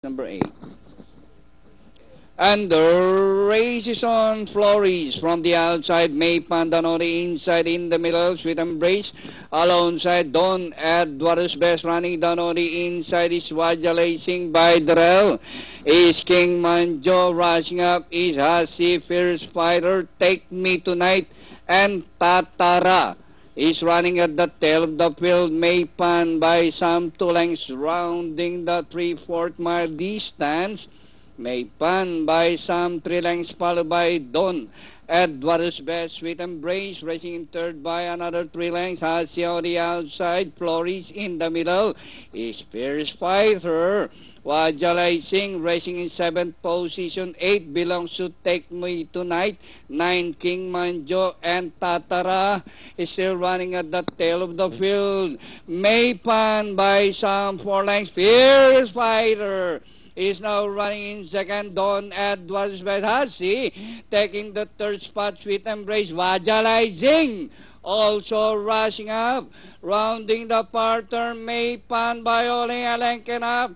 number 8. And the race is on. Flores from the outside. Maypan down on the inside. In the middle, Sweet Embrace. Alongside Don Edwards Best running down on the inside is Waja Lacing by Darrell. Is King Manjo rushing up. Is Hasi Fierce Fighter. Take Me Tonight. And Tatara is running at the tail of the field. Maypan by some 2 lengths rounding the 3/4 mile distance. Maypan by some 3 lengths, followed by Don Edwards Best. Sweet Embrace racing in third by another 3 lengths. Hasi on the outside. Flores in the middle is Fierce Fighter. Waja Lacing racing in 7th position. 8 belongs to Take Me Tonight. 9 King Manjo, and Tatara is still running at the tail of the field. Maypan by some 4 lengths. Fierce Fighter is now running in second. Don Edwards Hasi taking the third spot. Sweet Embrace. Waja Lacing also rushing up. Rounding the parterre. Maypan by Oling Alenken up.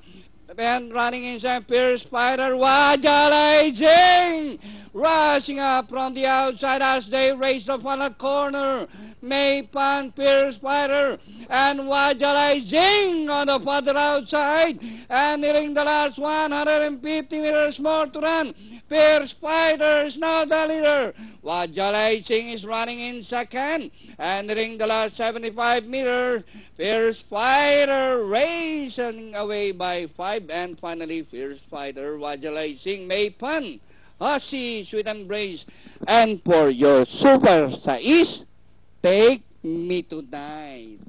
And running inside, Fierce Fighter. Waja Lacing rushing up from the outside as they race the final corner. Maypan, Fierce Fighter, and Waja Lacing on the further outside. And nearing the last 150 meters more to run. Fierce Fighter is now the leader. Waja Lacing is running in second. And nearing the last 75 meters, Fierce Fighter racing away by 5. And finally, Fierce Fighter, Waja Lacing, Maypan, Hasi, Sweet Embrace. And for your Super Sais, Take Me Tonight.